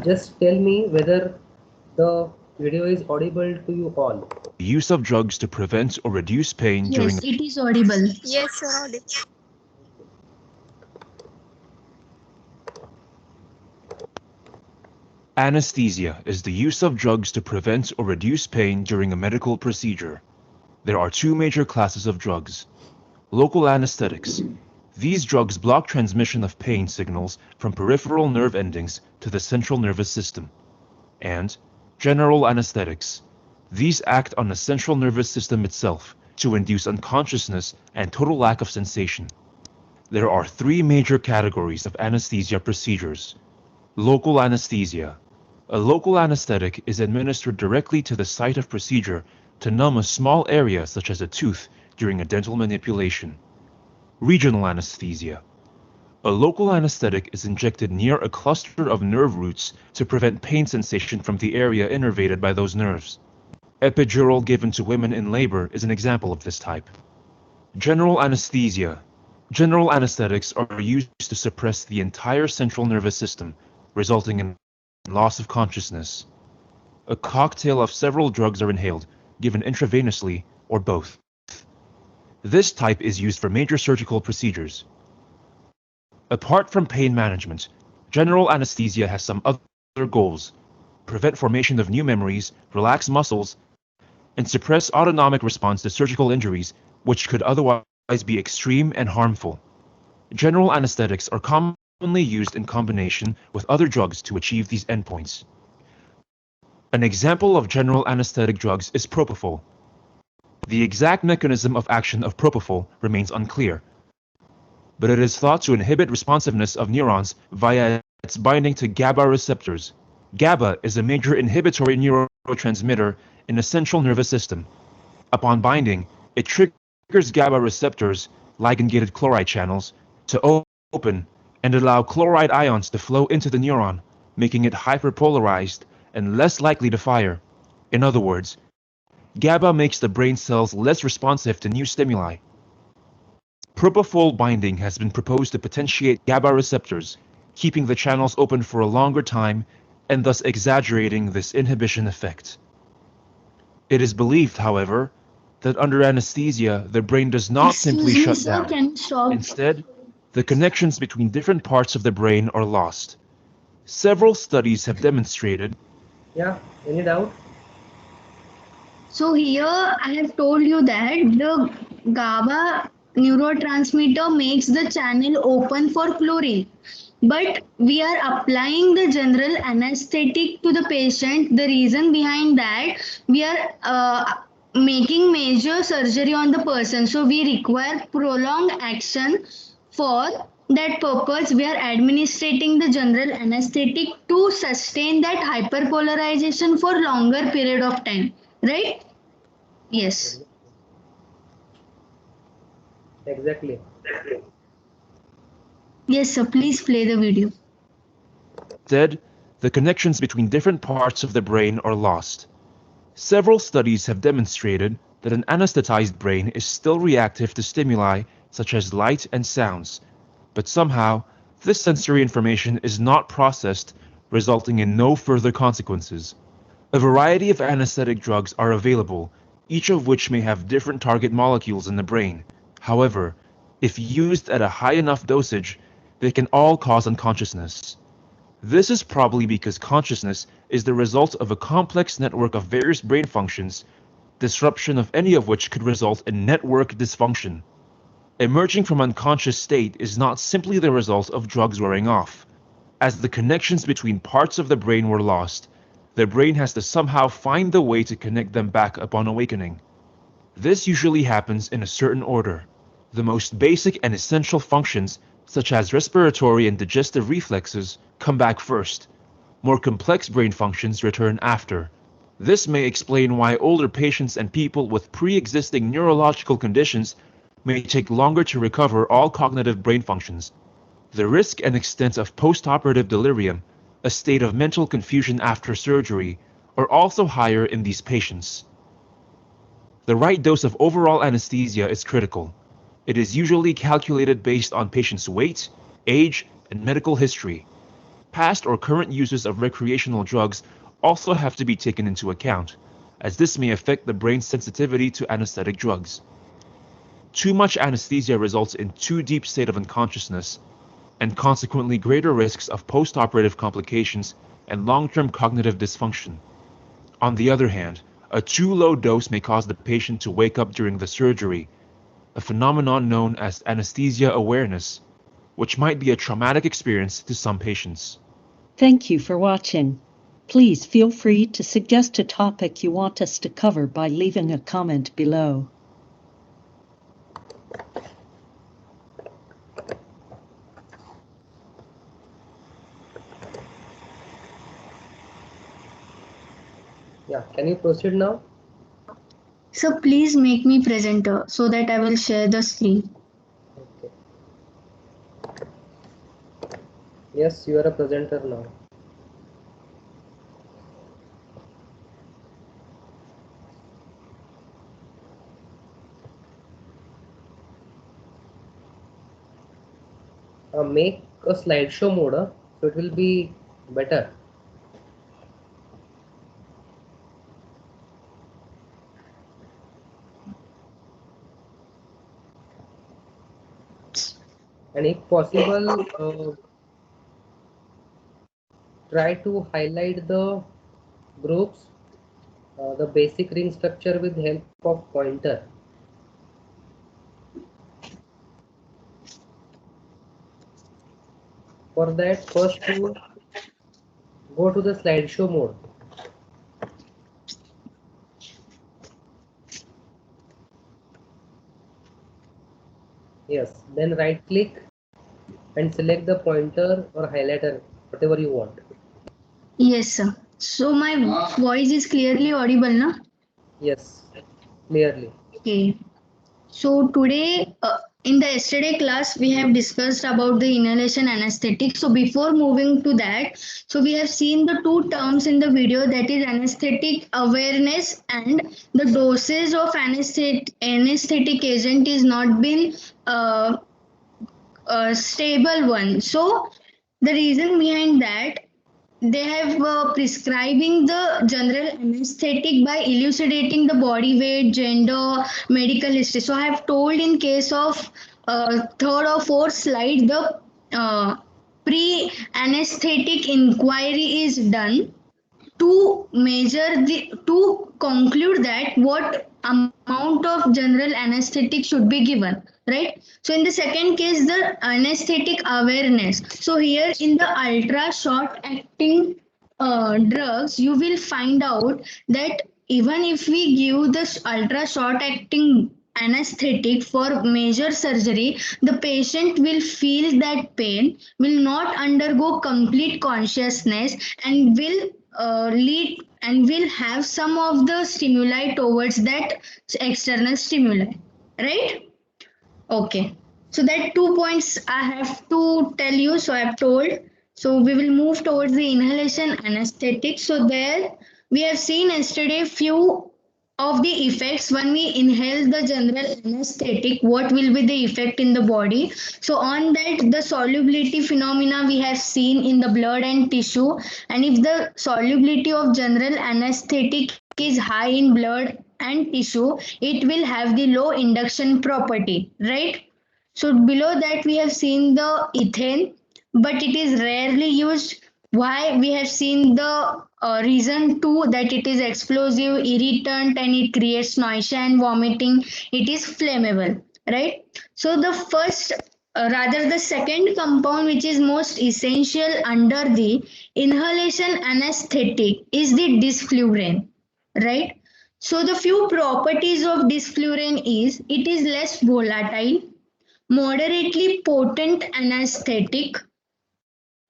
Just tell me whether the video is audible to you all. Use of drugs to prevent or reduce pain during Yes, it is audible. Yes, you're audible. anesthesia is the use of drugs to prevent or reduce pain during a medical procedure. There are two major classes of drugs. Local anesthetics. These drugs block transmission of pain signals from peripheral nerve endings to the central nervous system. And general anesthetics. These act on the central nervous system itself to induce unconsciousness and total lack of sensation. There are three major categories of anesthesia procedures. Local anesthesia. A local anesthetic is administered directly to the site of procedure to numb a small area such as a tooth during a dental manipulation. Regional anesthesia. A local anesthetic is injected near a cluster of nerve roots to prevent pain sensation from the area innervated by those nerves. Epidural given to women in labor is an example of this type. General anesthesia. General anesthetics are used to suppress the entire central nervous system, resulting in loss of consciousness. A cocktail of several drugs are inhaled, given intravenously, or both. This type is used for major surgical procedures. Apart from pain management, general anesthesia has some other goals: prevent formation of new memories, relax muscles, and suppress autonomic response to surgical injuries, which could otherwise be extreme and harmful. General anesthetics are commonly used in combination with other drugs to achieve these endpoints. An example of general anesthetic drugs is propofol. The exact mechanism of action of propofol remains unclear, but it is thought to inhibit responsiveness of neurons via its binding to GABA receptors. GABA is a major inhibitory neurotransmitter in the central nervous system. Upon binding, it triggers GABA receptors, ligand-gated chloride channels, to open and allow chloride ions to flow into the neuron, making it hyperpolarized and less likely to fire. In other words, GABA makes the brain cells less responsive to new stimuli. Propofol binding has been proposed to potentiate GABA receptors, keeping the channels open for a longer time and thus exaggerating this inhibition effect. It is believed, however, that under anesthesia, the brain does not simply Excuse me, shut sir, down. can you stop? Instead, the connections between different parts of the brain are lost. Several studies have demonstrated. Yeah, any doubt? So here I have told you that the GABA neurotransmitter makes the channel open for chlorine. But we are applying the general anesthetic to the patient. The reason behind that, we are making major surgery on the person. So we require prolonged action. For that purpose, we are administrating the general anesthetic to sustain that hyperpolarization for longer period of time. Right? Yes. Exactly. Yes, sir. Please play the video. Instead, the connections between different parts of the brain are lost. Several studies have demonstrated that an anesthetized brain is still reactive to stimuli such as light and sounds, but somehow this sensory information is not processed, resulting in no further consequences. A variety of anesthetic drugs are available, each of which may have different target molecules in the brain. However, if used at a high enough dosage, they can all cause unconsciousness. This is probably because consciousness is the result of a complex network of various brain functions, disruption of any of which could result in network dysfunction. Emerging from unconscious state is not simply the result of drugs wearing off. As the connections between parts of the brain were lost, the brain has to somehow find the way to connect them back upon awakening. This usually happens in a certain order. The most basic and essential functions, such as respiratory and digestive reflexes, come back first. More complex brain functions return after. This may explain why older patients and people with pre-existing neurological conditions may take longer to recover all cognitive brain functions. The risk and extent of postoperative delirium, a state of mental confusion after surgery, are also higher in these patients. The right dose of overall anesthesia is critical. It is usually calculated based on patient's weight, age, and medical history. Past or current uses of recreational drugs also have to be taken into account, as this may affect the brain's sensitivity to anesthetic drugs. Too much anesthesia results in too deep state of unconsciousness, and consequently greater risks of post-operative complications and long-term cognitive dysfunction. On the other hand, a too low dose may cause the patient to wake up during the surgery, a phenomenon known as anesthesia awareness, which might be a traumatic experience to some patients. Thank you for watching. Please feel free to suggest a topic you want us to cover by leaving a comment below. Yeah, can you proceed now? So please make me presenter so that I will share the screen. Okay. Yes, you are a presenter now. Make a slideshow mode, so it will be better. And if possible, try to highlight the groups, the basic ring structure with help of pointer. For that, first you go to the slideshow mode. Yes, then right click and select the pointer or highlighter, whatever you want. Yes, sir. So my voice is clearly audible, na? Yes, clearly. Okay. So today, in the yesterday class, we have discussed about the inhalation anesthetic. So before moving to that, so we have seen the two terms in the video, that is anesthetic awareness and the dosage of anesthetic agent is not been a stable one. So the reason behind that, they have prescribing the general anesthetic by elucidating the body weight, gender, medical history. So I have told in case of third or fourth slide, the pre-anesthetic inquiry is done to measure the, to conclude that what amount of general anesthetic should be given, right? So in the second case, the anesthetic awareness. So here in the ultra short acting drugs, you will find out that even if we give this ultra short acting anesthetic for major surgery, the patient will feel that pain, will not undergo complete consciousness, and will lead and will have some of the stimuli towards that external stimuli, right? Okay. So that 2 points I have to tell you. So I have told. So we will move towards the inhalation anesthetic. So there we have seen yesterday few of the effects when we inhale the general anesthetic, what will be the effect in the body. So on that, the solubility phenomena we have seen in the blood and tissue, and if the solubility of general anesthetic is high in blood and tissue, it will have the low induction property, right? So below that we have seen the ethane, but it is rarely used. Why? We have seen the reason too, that it is explosive, irritant, and it creates nausea and vomiting. It is flammable, right? So the first, rather the second compound which is most essential under the inhalation anesthetic is the disflurin, right? So the few properties of disflurin is it is less volatile, moderately potent anesthetic,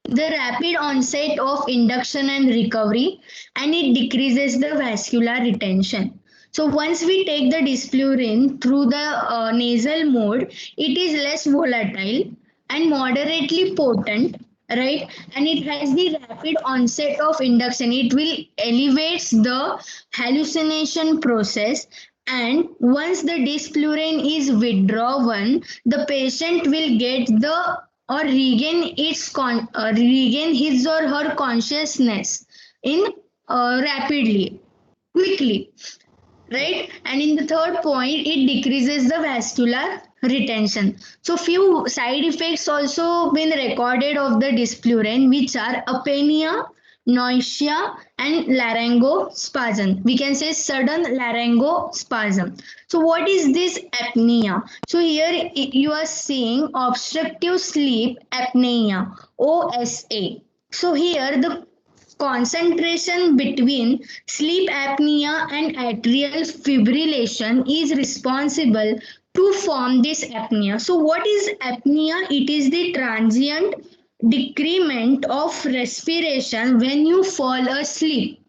the rapid onset of induction and recovery, and it decreases the vascular retention. So once we take the disflurin through the nasal mode, it is less volatile and moderately potent, right? And it has the rapid onset of induction. It will elevates the hallucination process, and once the disflurin is withdrawn, the patient will get the or regain regain his or her consciousness in rapidly, quickly, right? And in the third point, it decreases the vascular retention. So few side effects also been recorded of the dyspluren, which are apnea, nausea, and laryngospasm. We can say sudden laryngospasm. So what is this apnea? So here you are seeing obstructive sleep apnea, OSA. So here the concentration between sleep apnea and atrial fibrillation is responsible to form this apnea. So what is apnea? It is the transient decrement of respiration when you fall asleep.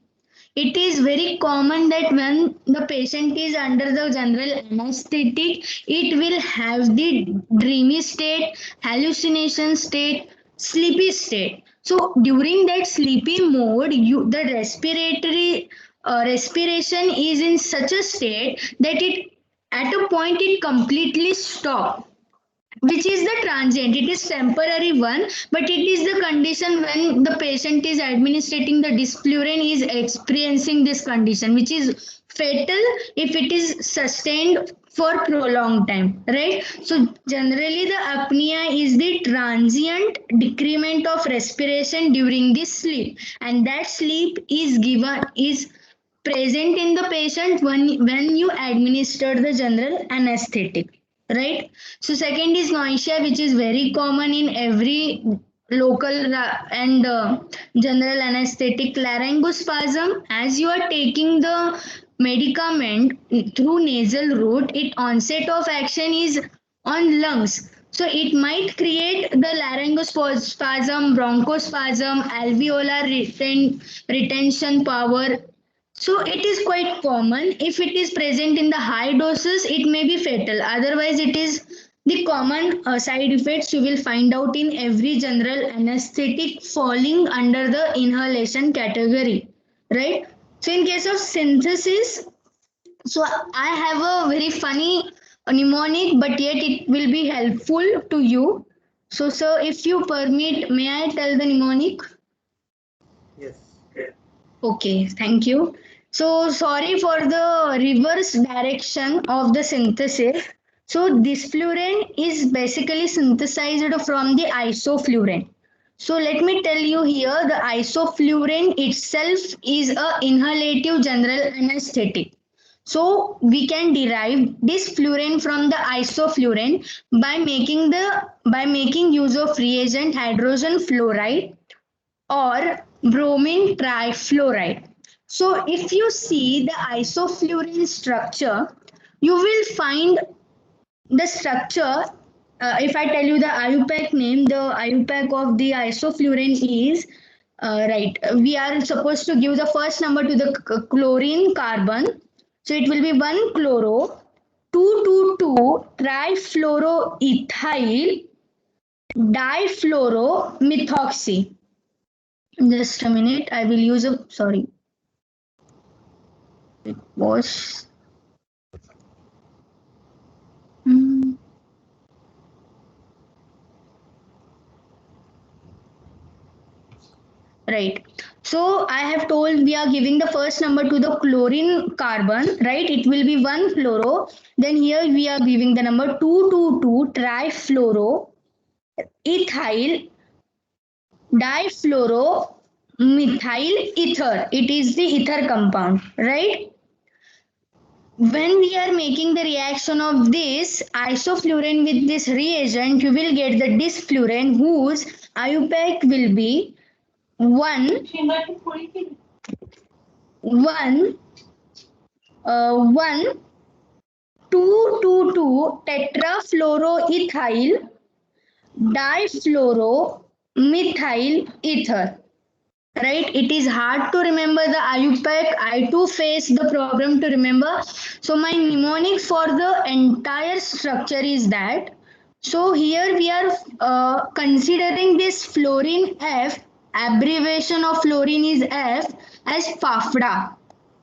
It is very common that when the patient is under the general anesthetic, it will have the dreamy state, hallucination state, sleepy state. So during that sleepy mode, the respiratory respiration is in such a state that it at a point it completely stops, which is the transient. It is temporary one, but it is the condition when the patient is administering the dyspluren is experiencing this condition, which is fatal if it is sustained for prolonged time, right? So generally the apnea is the transient decrement of respiration during this sleep, and that sleep is present in the patient when you administer the general anesthetic, right? So second is nausea, which is very common in every local and general anesthetic. Laryngospasm, as you are taking the medicament through nasal route, it onset of action is on lungs. So it might create the laryngospasm, bronchospasm, alveolar retention power. So it is quite common. If it is present in the high doses, it may be fatal. Otherwise, it is the common side effects you will find out in every general anesthetic falling under the inhalation category, right? So in case of synthesis, so I have a very funny mnemonic, but yet it will be helpful to you. So, sir, if you permit, may I tell the mnemonic? Yes. Okay, thank you. So sorry for the reverse direction of the synthesis. So dyspluren is basically synthesized from the isoflurane. So let me tell you here, the isoflurane itself is a inhalative general anesthetic. So we can derive dyspluren from the isoflurane by making use of reagent hydrogen fluoride or bromine trifluoride. So if you see the isoflurane structure, you will find the structure. If I tell you the IUPAC name, the IUPAC of the isoflurane is right. We are supposed to give the first number to the chlorine carbon. So it will be 1 chloro, 222 trifluoroethyl difluoromethoxy. Just a minute, I will use a, sorry, it was, right. So I have told we are giving the first number to the chlorine carbon, right? It will be 1 fluoro. Then here we are giving the number 222 trifluoroethyl difluoromethyl ether. It is the ether compound, right? When we are making the reaction of this isoflurane with this reagent, you will get the dyspluren whose IUPAC will be 1 222 tetrafluoroethyl difluoromethyl ether. Right, it is hard to remember the IUPAC. I too face the problem to remember. So my mnemonic for the entire structure is that. So here we are considering this fluorine F, abbreviation of fluorine is F, as FAFDA,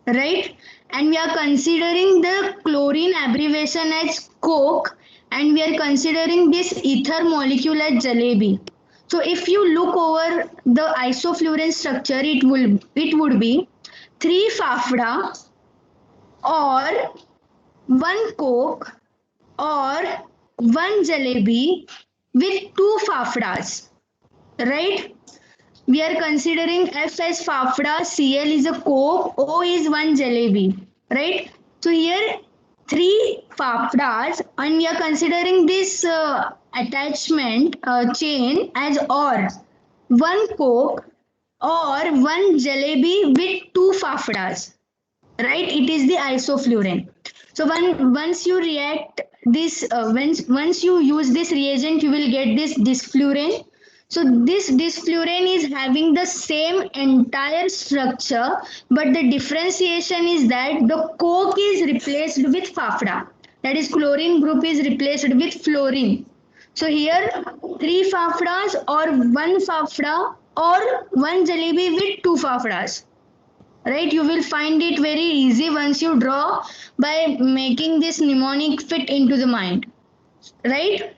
right? And we are considering the chlorine abbreviation as Coke, and we are considering this ether molecule as jalebi. So if you look over the isofluorine structure, it would be 3 fafda or 1 coke or 1 jalebi with 2 fafdas, right? We are considering F as fafda, Cl is a coke, O is 1 jalebi, right? So here 3 fafdas, and we are considering this attachment chain as or 1 coke or 1 jalebi with 2 fafdas, right? It is the isofluorine. So once you react this, once you use this reagent, you will get this disfluorine. So this disfluorine is having the same entire structure, but the differentiation is that the coke is replaced with fafda. That is, chlorine group is replaced with fluorine. So here 3 fafdas or 1 fafda or 1 jalebi with 2 fafdas. Right, you will find it very easy once you draw by making this mnemonic fit into the mind. Right?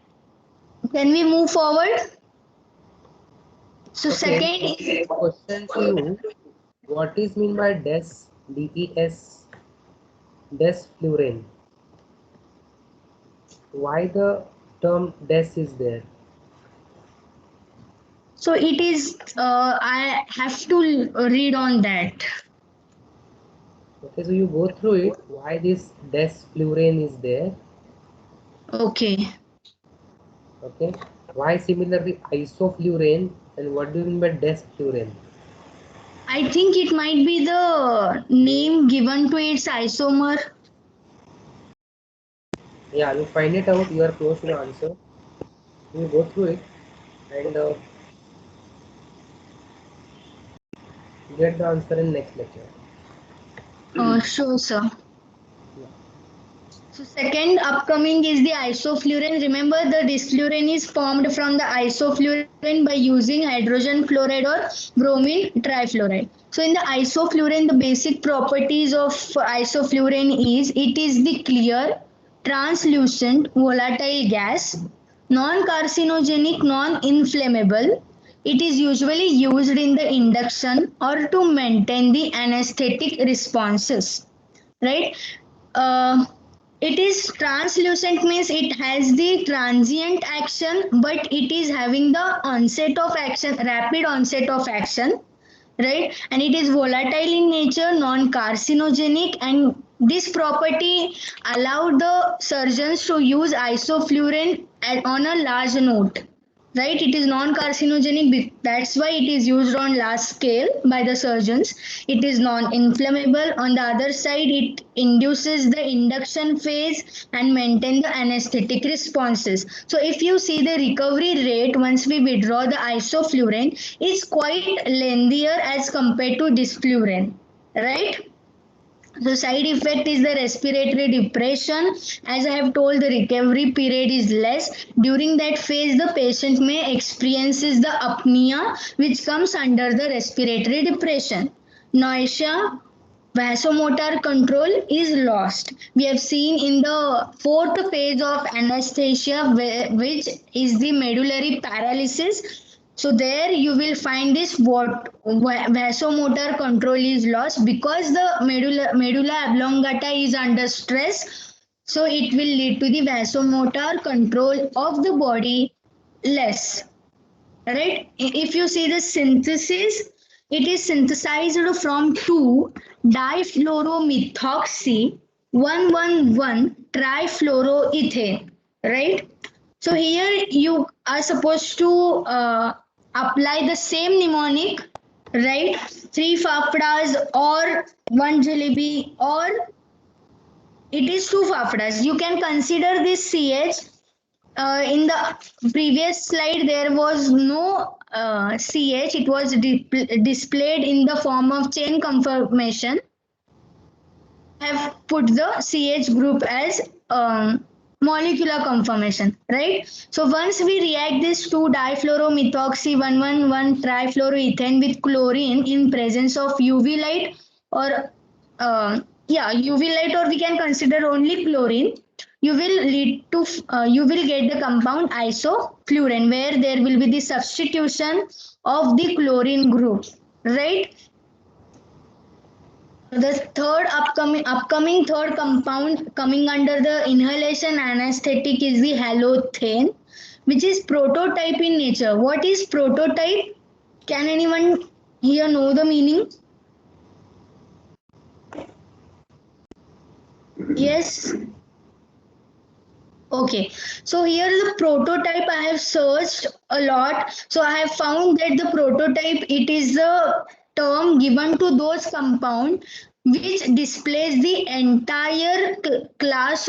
Can we move forward? So Okay. second, Question to you: what is mean by DES? DES, desfluorine. Why the term DES is there? so it is, I have to read on that. Okay, so you go through it. Why this desfluorine is there? Okay. Okay. Why similarly isofluorine, and what do you mean by desfluorine? I think it might be the name given to its isomer. Yeah, you find it out. You are close to the answer. You go through it and get the answer in next lecture. Sure, sir. So second upcoming is the isofluorine. Remember, the disfluorine is formed from the isofluorine by using hydrogen fluoride or bromine trifluoride. So in the isofluorine, the basic properties of isofluorine is it is the clear, translucent, volatile gas, non-carcinogenic, non-inflammable. It is usually used in the induction or to maintain the anesthetic responses, right? It is translucent means it has the transient action, but it is having the onset of action, rapid onset of action, right? And it is volatile in nature, non-carcinogenic, and this property allowed the surgeons to use isofluorine on a large note, right? It is non-carcinogenic, that's why it is used on large scale by the surgeons. It is non-inflammable. On the other side, it induces the induction phase and maintain the anesthetic responses. So if you see the recovery rate once we withdraw the isofluorine, is quite lengthier as compared to disfluorine, right? The side effect is the respiratory depression. As I have told, the recovery period is less. During that phase, the patient may experiences the apnea, which comes under the respiratory depression. Nausea, vasomotor control is lost. We have seen in the fourth phase of anesthesia, which is the medullary paralysis. So there you will find this vasomotor control is lost because the medulla oblongata is under stress. So it will lead to the vasomotor control of the body less. Right? If you see the synthesis, it is synthesized from 2-difluoromethoxy 1,1,1 trifluoroethane, right? So here you are supposed to apply the same mnemonic, right? 3 fafdas or 1 jalebi, or it is 2 fafdas. You can consider this CH. In the previous slide, there was no CH. It was displayed in the form of chain conformation. I have put the CH group as molecular conformation, right? So once we react this 2-difluoromethoxy 1,1,1 trifluoroethane with chlorine in presence of UV light or UV light, or we can consider only chlorine. you will lead to you will get the compound isoflurane, where there will be the substitution of the chlorine group, right? The third upcoming third compound coming under the inhalation anesthetic is the halothane, which is prototype in nature. What is prototype? Can anyone here know the meaning? Yes. Okay, so here the prototype I have searched a lot. So I have found that the prototype, it is the term given to those compound which displays the entire class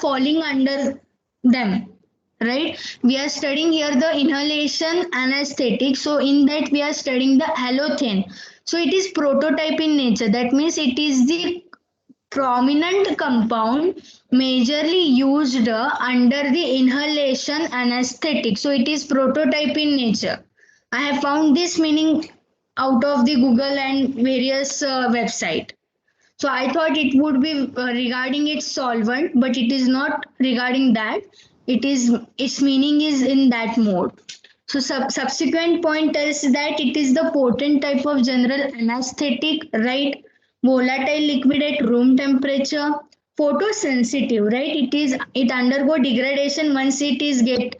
falling under them, right? We are studying here the inhalation anesthetic. So in that we are studying the halothane. So it is prototype in nature. That means it is the prominent compound majorly used under the inhalation anesthetic. So it is prototype in nature. I have found this meaning out of the Google and various website. So I thought it would be regarding its solvent, but it is not regarding that. Its meaning is in that mode. So subsequent point tells that it is the potent type of general anesthetic, right? Volatile liquid at room temperature, photosensitive, right? It undergo degradation once it is get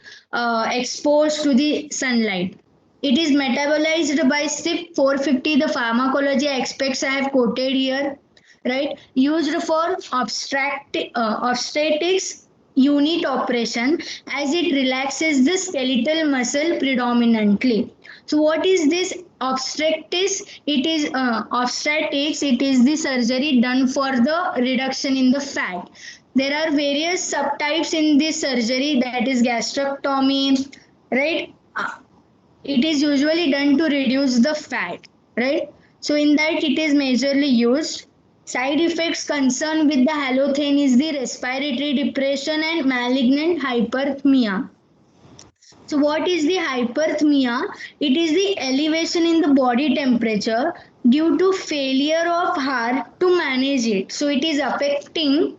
exposed to the sunlight. It is metabolized by CYP450. The pharmacology aspects I have quoted here, right? Used for obstetrics unit operation, as it relaxes the skeletal muscle predominantly. So what is this obstetrics? It is obstetrics. It is the surgery done for the reduction in the fat. There are various subtypes in this surgery, that is gastrectomy, right? It is usually done to reduce the fat, right? So in that it is majorly used. Side effects concerned with the halothane is the respiratory depression and malignant hyperthermia. So what is the hyperthermia? It is the elevation in the body temperature due to failure of heart to manage it. So it is affecting,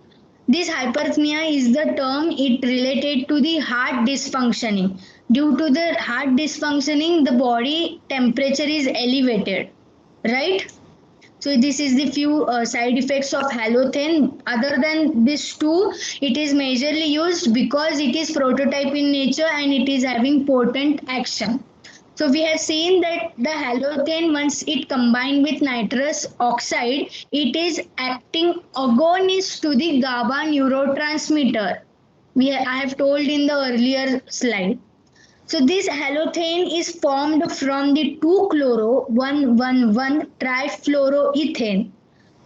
this hyperthermia is the term, it related to the heart dysfunctioning. Due to the heart dysfunctioning, the body temperature is elevated, right? So this is the few side effects of halothane. Other than this two, it is majorly used because it is prototype in nature and it is having potent action. So we have seen that the halothane, once it combined with nitrous oxide, it is acting agonist to the GABA neurotransmitter. I have told in the earlier slide. So this halothane is formed from the 2-chloro-1,1,1 trifluoroethane.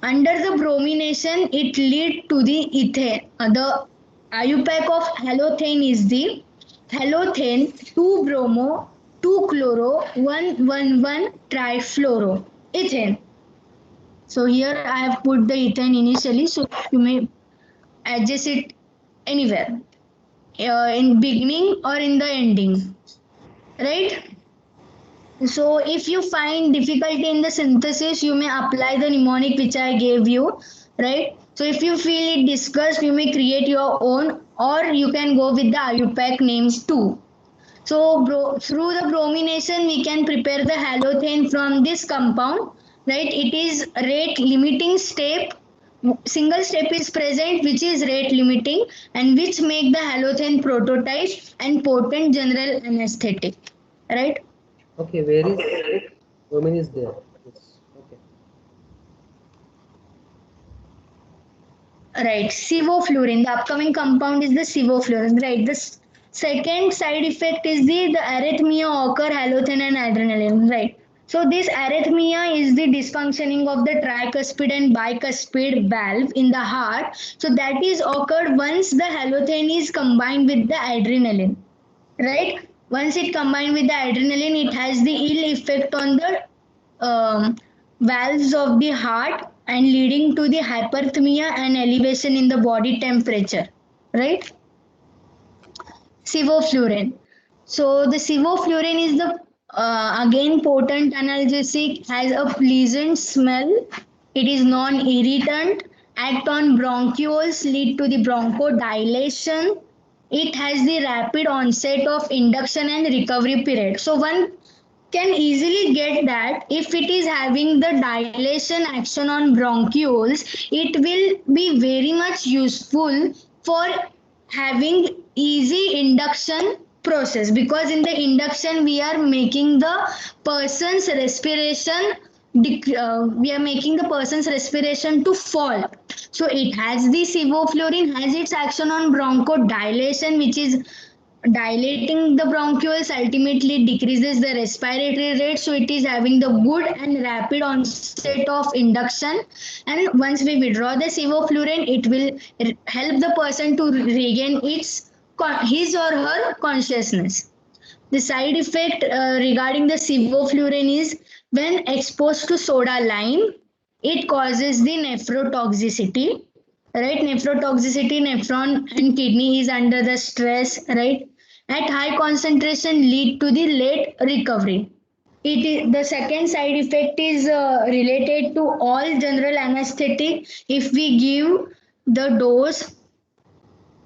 Under the bromination, it leads to the ethane. The IUPAC of halothane is the halothane 2-bromo 2-chloro-1,1,1 trifluoroethane. So here I have put the ethane initially, so you may adjust it anywhere. In beginning or in the ending, right? So if you find difficulty in the synthesis, you may apply the mnemonic which I gave you, right? So if you feel it discussed, you may create your own, or you can go with the IUPAC names too. So through the bromination, we can prepare the halothane from this compound, right? It is rate limiting step. Single step is present which is rate limiting and which make the halothane prototype and potent general anesthetic, right? Okay, where is bromine is there? Yes. Okay. Right, sevoflurane. The upcoming compound is the sevoflurane, right? The second side effect is the arrhythmia occur halothane and adrenaline, right? So this arrhythmia is the dysfunctioning of the tricuspid and bicuspid valve in the heart. So that is occurred once the halothane is combined with the adrenaline, right? Once it combined with the adrenaline, it has the ill effect on the valves of the heart and leading to the hyperthermia and elevation in the body temperature, right? Sevoflurane. So the sevoflurane is the again potent analgesic, has a pleasant smell. It is non-irritant act on bronchioles, lead to the bronchodilation. It has the rapid onset of induction and recovery period. So one can easily get that if it is having the dilation action on bronchioles, it will be very much useful for having easy induction process, because in the induction we are making the person's respiration we are making the person's respiration to fall. So it has the sevoflurane has its action on bronchodilation, which is dilating the bronchioles, ultimately decreases the respiratory rate. So it is having the good and rapid onset of induction, and once we withdraw the sevoflurane, it will help the person to regain his or her consciousness. The side effect regarding the sevoflurane is when exposed to soda lime, it causes the nephrotoxicity. Right, nephrotoxicity, nephron and kidney is under the stress. Right, at high concentration lead to the late recovery. It is the second side effect is related to all general anesthetic. If we give the dose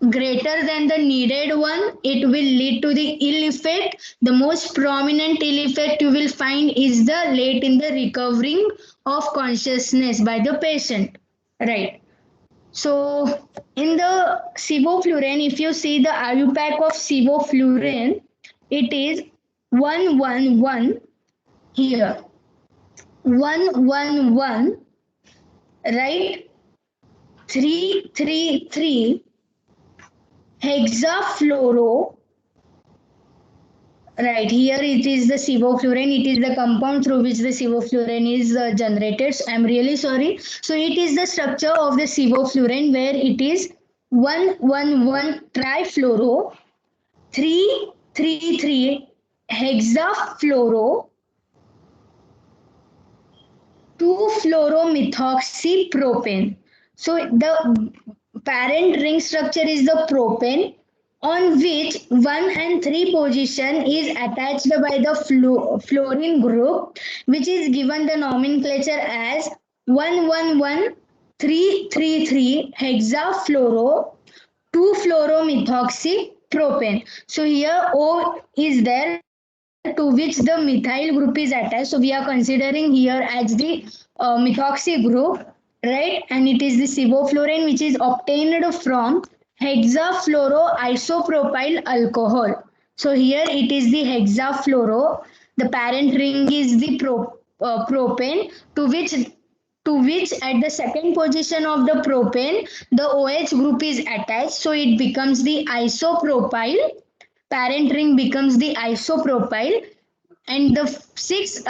greater than the needed one, it will lead to the ill effect. The most prominent ill effect you will find is the late in the recovering of consciousness by the patient. Right. So in the sevoflurane, if you see the IUPAC of sevoflurane, it is 111 here. 111, right? 333 hexafluoro. Right, here it is the sevoflurane. It is the compound through which the sevoflurane is generated. So I'm really sorry. So it is the structure of the sevoflurane where it is 111 trifluoro, 333 hexafluoro, 2-fluoromethoxypropane. So the parent ring structure is the propane, on which 1 and 3 position is attached by the fluorine group, which is given the nomenclature as 111-333 hexafluoro 2-fluoromethoxypropane. So here O is there, to which the methyl group is attached. So we are considering here as the methoxy group, right? And it is the sevoflurane which is obtained from hexafluoroisopropyl alcohol. So here it is the hexafluoro. The parent ring is the propane, to which at the second position of the propane, the OH group is attached. So it becomes the isopropyl. Parent ring becomes the isopropyl, and the six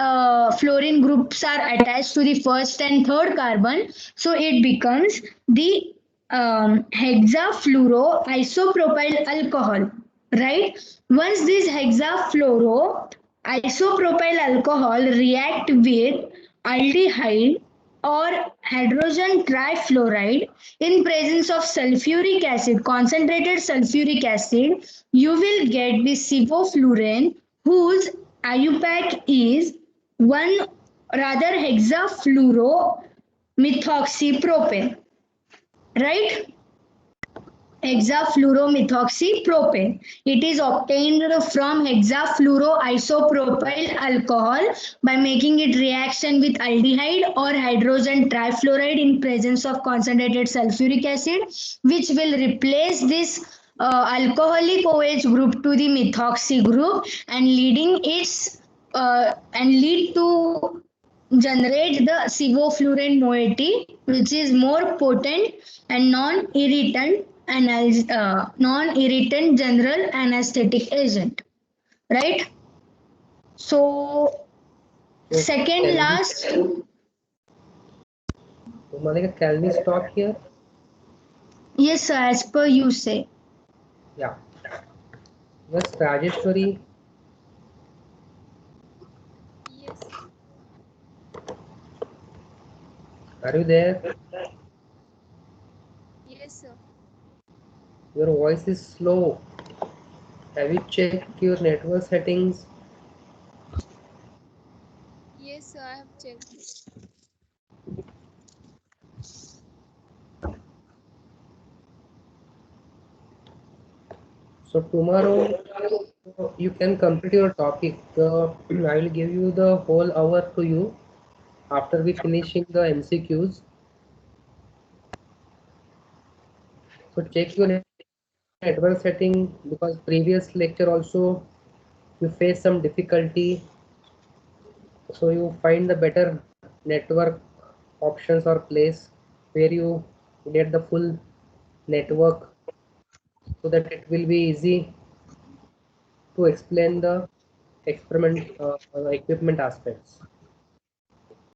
fluorine groups are attached to the first and third carbon. So it becomes the hexafluoro isopropyl alcohol. Right? Once this hexafluoro isopropyl alcohol react with aldehyde or hydrogen trifluoride in presence of sulfuric acid, concentrated sulfuric acid, you will get the sevoflurane whose IUPAC is 1 rather hexafluoromethoxypropane. Right? Hexafluoromethoxypropane. It is obtained from hexafluoroisopropyl alcohol by making it reaction with aldehyde or hydrogen trifluoride in presence of concentrated sulfuric acid, which will replace this alcoholic OH group to the methoxy group, and lead to generate the sevoflurane moiety, which is more potent and non-irritant non-irritant general anesthetic agent. Right? So second last. Monica, can we stop here? Yes, sir, as per you say. Yeah. Yes, Rajeshwari. Yes. Are you there? Yes, sir. Your voice is slow. Have you checked your network settings? Yes, sir, I have checked. So tomorrow you can complete your topic. I will give you the whole hour to you after we finishing the MCQs. So check your network setting, because previous lecture also you face some difficulty. So you find the better network options or place where you get the full network, so that it will be easy to explain the experiment equipment aspects.